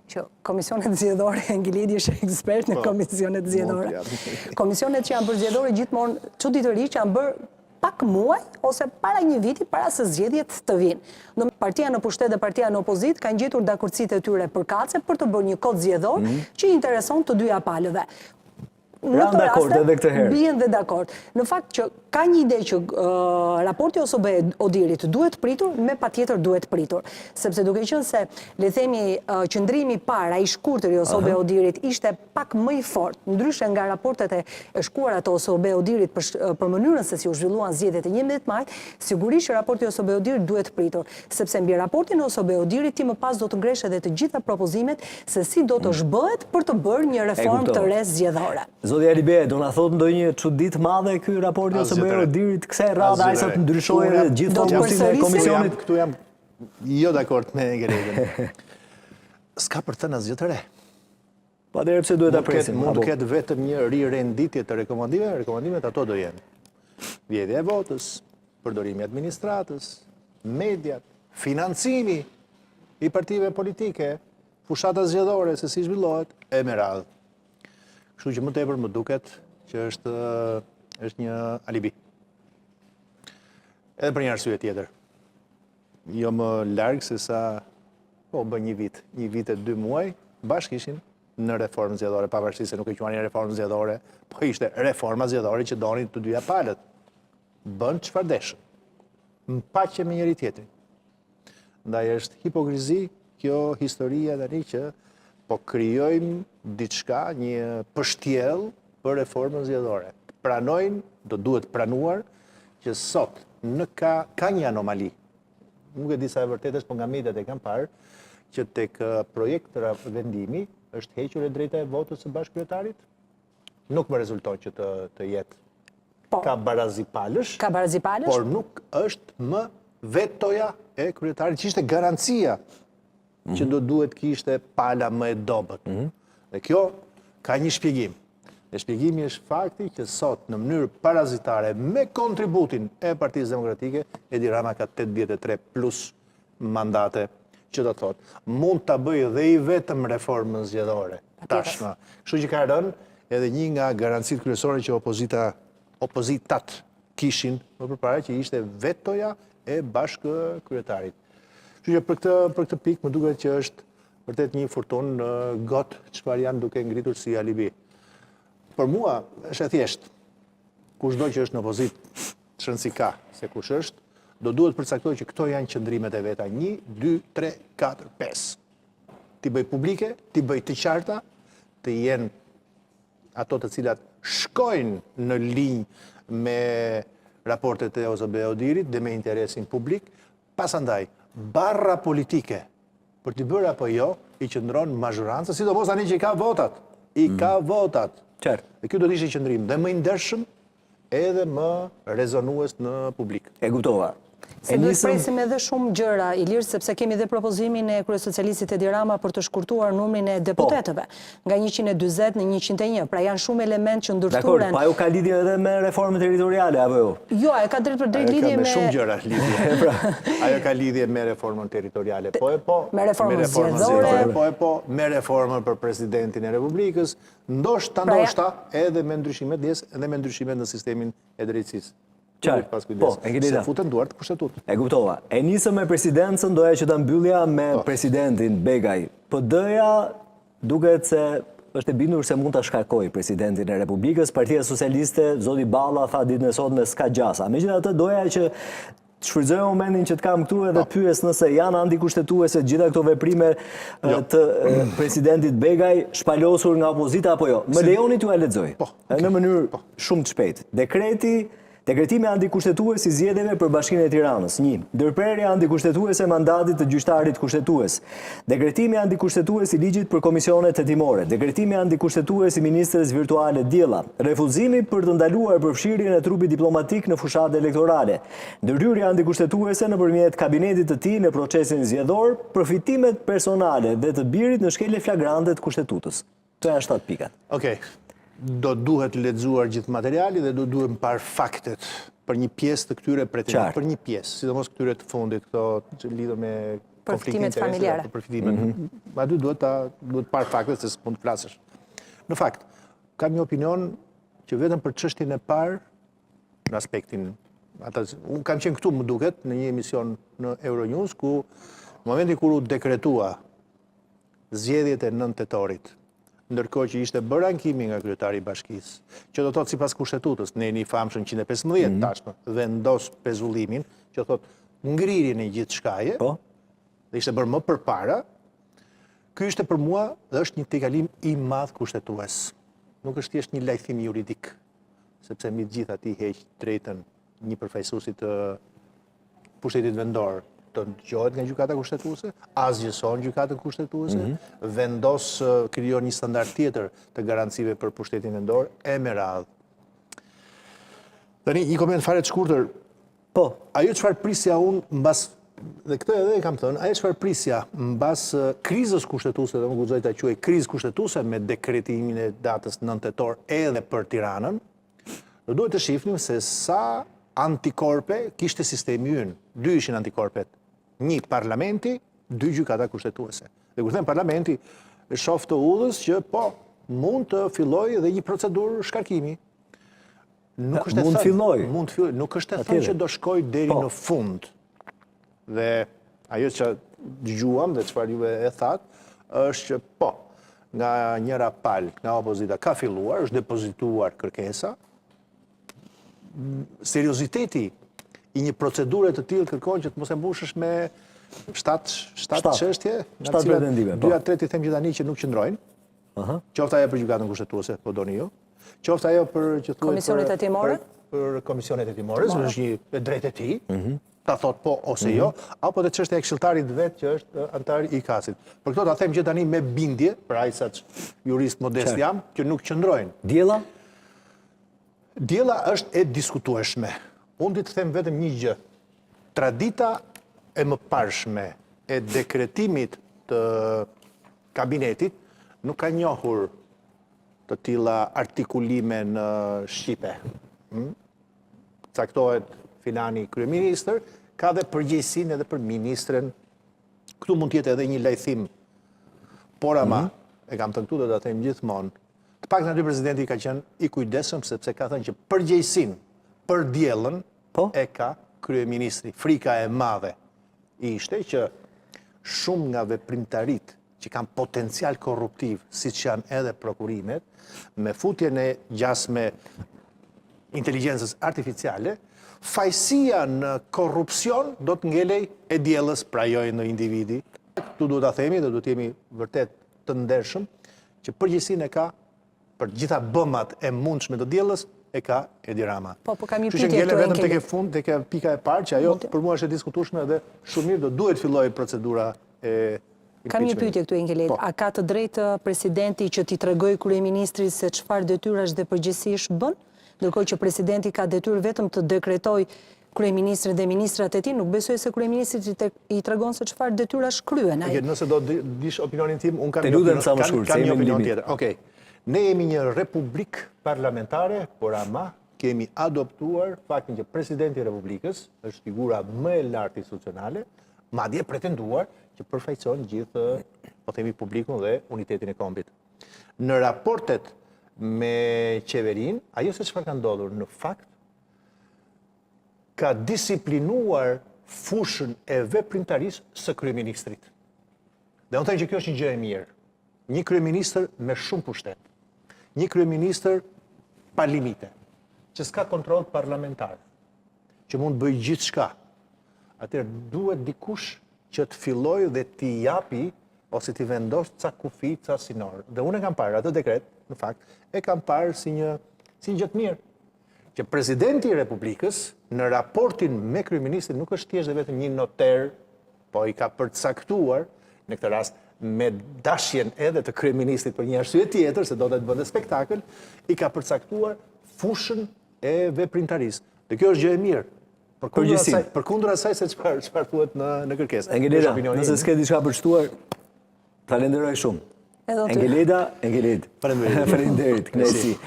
që komisionet zgjedhore, Ngilidi është ekspert në komisionet zgjedhore. Komisionet që janë bërë zgjedhore gjithmonë çuditërisht janë bërë pak muaj ose para një viti para se zgjedhjet të vinë. Në partia në pushtet dhe partia në opozit kanë gjetur dakordësitë e tyre përkatëse për të bërë një kod zgjedhor që intereson të dyja palëve. Në të raste, bien dhe dakord. Në fakt që ka një ide që raporti OSBE Odirit duhet pritur, me patjetër duhet pritur. Sepse duke qenë se, le themi, qëndrimi para i shkurtër i OSBE Odirit ishte pak më i fort, ndryshe nga raportet e shkuara të OSBE Odirit për mënyrën se si u zhvilluan zgjedhjet e 11 majit, sigurisht që raporti OSBE Odirit duhet pritur. Sepse mbi raportin e OSBE Odirit ti më pas do të ngresh edhe të gjitha propozimet se si do të zhbëhet për të bërë një reformë të re zgjedhore. Zoti Alibe, do na thotë ndonjë çudit madhe ky raporti OSBE Odirit, kësaj radhe ai sa të ndryshojë gjithë funksionin e komisionit. Këtu jam jo dakord me Geredin. S'ka për të asgjë të re. Patjetër pse duhet ta presim. Mund të ketë vetëm një rirenditje të rekomandimeve, rekomandimet ato do jenë. Vjedhja e votës, përdorimi i administratës, mediat, financimi i partive politike, fushata zgjedhore se si zhvillohet e me radhë. Kështu që më tepër më duket që është një alibi. Edhe për një arsye tjetër. Jo më larg se sa bën një vit e 2 muaj, bashkë ishin në reformë zgjedhore, pavarësisht se nuk e quanin reformë zgjedhore, po ishte reforma zgjedhore që donin të dyja palët. Bën çfarë deshën. Në paqe me njëri tjetrin. Ndaj është hipokrizi kjo historia tani që po krijojmë diçka, një pështjell për reformën zgjedhore. Pranojnë, do duhet pranuar që sot ka një anomali. Nuk e di sa e vërtet është, po nga mediat e kam parë që tek projekt të vendimi është hequr e drejta e votës së bashkëkryetarit. Nuk më rezulton që të jetë ka barazipalësh, por nuk është më vetoja e kryetarit, që ishte garancia që do duhet kishte pala më e dobët. Dhe kjo ka një shpjegim. Dhe shpjegimi është fakti që sot në mënyrë parazitare me kontributin e Partisë Demokratike, Edi Rama ka 83 plus mandate, që do thotë, mund ta bëjë dhe i vetëm reformën zgjedhore tashmë. Kështu që ka rënë edhe një nga garancitë kryesore që opozitat kishin më përpara, që ishte vetoja e bashkëkryetarit. Kështu që për këtë pikë më duket që është vërtet një furtunë gotë çfarë janë duke ngritur si alibi. Për mua është e thjeshtë. Kushdo që është në opozitë, çrën si ka se kush është, do duhet përcaktojë që këto janë qëndrimet e veta 1, 2, 3, 4, 5. Ti bëj publike, ti bëj të qarta, të jenë ato të cilat shkojnë në linjë me raportet e OSBE Odirit dhe me interesin publik, pasandaj barra politike për t'i bërë apo jo, i qëndron mazhoranca, sidomos tani që i ka votat. I ka votat. Dhe kjo do të ishte qëndrim dhe më i ndershëm edhe më rezonues në publik. E kuptova. Se duhet presim edhe shumë gjëra, Ilir, sepse kemi dhe propozimin e kryesocialistit Edi Rama për të shkurtuar numrin e deputetëve, nga 140 në 101, pra janë shumë element që ndërturen. Pa ju ka lidhje edhe me reformën territoriale, apo jo? Jo, e ka drejt për drejt lidhje me... Me shumë gjëra lidhje. Ajo ka lidhje me reformën territoriale, me reformën zgjedhore, me reformën për presidentin e Republikës, ndoshta edhe me ndryshimet dhe me ndryshimet në sistemin e drejtësisë. Se futën duart kushtetut. E kuptova. E nisëm me presidencën, doja që ta mbyllja me presidentin Begaj. PD-ja duket se është e bindur se mund ta shkarkojë presidentin e Republikës. Partia Socialiste, zoti Balla tha ditën e sotme s'ka gjasa. Megjithatë doja që shfrytëzoj momentin që të kam këtu edhe pyes nëse janë antikushtetuese gjitha këto veprime të presidentit Begaj shpalosur nga opozita apo jo. Më lejoni t'ju a lexoj. Në mënyrë shumë të shpejtë. Dekretimi antikushtetues i zgjedhjeve për Bashkinë e Tiranës. 1. Ndërprerja antikushtetuese e mandatit të gjyqtarit kushtetues. Dekretimi antikushtetues i ligjit për komisionet hetimore. Dekretimi antikushtetues i ministres virtuale Diella. Refuzimi për të ndaluar përfshirjen e trupit diplomatik në fushatë elektorale. Ndërhyrja antikushtetuese nëpërmjet kabinetit të tij në procesin zgjedhor, përfitimet personale dhe të birit në shkelje flagrante të kushtetutës. Këto janë 7 pikat. Okej. Do duhet lexuar gjithë materiali dhe do duhet parë faktet për një pjesë të këtyre pretendentëve, për një pjesë, sidomos këtyre të fundit, këto që lidhen me Përfitimet familjare. Për përfitimet. Aty duhet parë faktet se s'mund të flasësh. Në fakt, kam një opinion që vetëm për çështjen e parë në aspektin unë kam qenë këtu më duket në një emision në Euronews ku në momentin kur u dekretua zgjedhjet e 9 tetorit, ndërkohë që ishte bërë ankimi nga kryetari i bashkisë, që do thotë sipas kushtetutës, në një famshëm 115 tashmë, vendos pezullimin, që thotë ngrirjen e gjithë shkaje, dhe ishte bërë më përpara, ky ishte për mua dhe është një tejkalim i madh kushtetues. Nuk është thjesht një lajthim juridik, sepse mbi të gjithë ati heq drejtën një përfaqësuesi të pushtetit vendor të dëgjohet nga gjykata kushtetuese, asgjëson gjykatën kushtetuese, vendos krijon një standard tjetër të garancive për pushtetin vendor e me radhë. Tani një koment fare të shkurtër. Po, ajo çfarë prisja unë mbas dhe këtë edhe e kam thënë, ajo çfarë prisja mbas krizës kushtetuese, dhe më guxoj ta quaj krizë kushtetuese me dekretimin e datës 9 tetor edhe për Tiranën, do duhet të shihnim se sa antikorpe kishte sistemi ynë. 2 ishin antikorpet. 1 parlamenti, 2 gjykata kushtetuese. Dhe kur them parlamenti, e shoh të udhës që po mund të fillojë edhe një procedurë shkarkimi. Nuk është mund filloj. Nuk është e thënë që do shkojë deri në fund. Dhe ajo që dëgjuam dhe çfarë juve e thatë, është që po, nga njëra palë, nga opozita ka filluar, është depozituar kërkesa. Serioziteti i një procedure të tillë kërkon që të mos e mbushësh me 7 çështje, nga cilat 2-3 i them që tani që nuk qëndrojnë. Qoftë ajo për gjykatën kushtetuese, po doni ju. Qoftë ajo për që thuhet Komisionet hetimore? Për komisionet hetimore, është një drejtë e tij, ta thot po ose jo, apo të çështja e këshilltarit vet që është antar i kasit. Për këto ta them që tani me bindje, për aq sa jurist modest jam, që nuk qëndrojnë. Diella? Diella është e diskutueshme. Unë të them vetëm një gjë. Tradita e mëparshme e dekretimit të kabinetit nuk ka njohur të tilla artikulime në Shqipe. Caktohet filani kryeministër, ka dhe përgjegjësinë edhe për ministren. Këtu mund të jetë edhe një lajthim. Por ama, e kam thënë këtu dhe ta them gjithmonë, të paktën aty presidenti ka qenë i kujdesshëm sepse ka thënë që përgjegjësinë për diellën e ka kryeministri. Frika e madhe ishte që shumë nga veprimtarit që kanë potencial korruptiv, siç janë edhe prokurimet, me futjen e gjasme inteligjencës artificiale, fajësia në korrupsion do të ngelej e diellës pra jo në individi. Tu duhet ta themi dhe duhet jemi vërtet të ndershëm që përgjegjësinë e ka për gjitha bëmat e mundshme të diellës e ka Edi Rama. Po kam një pyetje këtu vetëm tek e fund, tek pika e parë që ajo për mua është e diskutueshme dhe shumë mirë do duhet fillojë procedura e Kam një pyetje këtu Engelet. A ka të drejtë presidenti që t'i tregojë kryeministrit se çfarë detyrash dhe përgjegjësish bën? Ndërkohë që presidenti ka detyrë vetëm të dekretojë kryeministrin dhe ministrat e tij, nuk besoj se kryeministri i tregon se çfarë detyrash kryen ai. Nëse do dish opinionin tim, unë kam një opinion tjetër. Okej. Ne jemi një republik parlamentare, por ama kemi adoptuar faktin që presidenti i Republikës është figura më e lartë institucionale, madje pretenduar që përfaqëson gjithë, po themi, publikun dhe unitetin e kombit. Në raportet me qeverin, ajo se çfarë ka ndodhur në fakt ka disiplinuar fushën e veprimtarisë së kryeministrit. Dhe unë them që kjo është një gjë e mirë. Një kryeministër me shumë pushtet. Një kryeministër pa limite, që s'ka kontroll parlamentar, që mund bëjë gjithçka. Atëherë duhet dikush që të fillojë dhe t'i japi ose t'i vendosë ca kufi, ca sinor. Dhe unë e kam parë atë dekret, në fakt, e kam parë si një gjë të mirë. Që presidenti i Republikës në raportin me kryeministrin nuk është thjesht vetëm një noter, po i ka përcaktuar në këtë rast me dashjen edhe të kryeministrit për një arsye tjetër, se do të bënte spektakël, i ka përcaktuar fushën e veprimtarisë. Dhe kjo është gjë e mirë. Përkundër asaj se çfarë thuhet në kërkesë. Engeleda, nëse s'ke diçka për shtuar, falenderoj shumë. Engeleda, faleminderit, kënaqësi.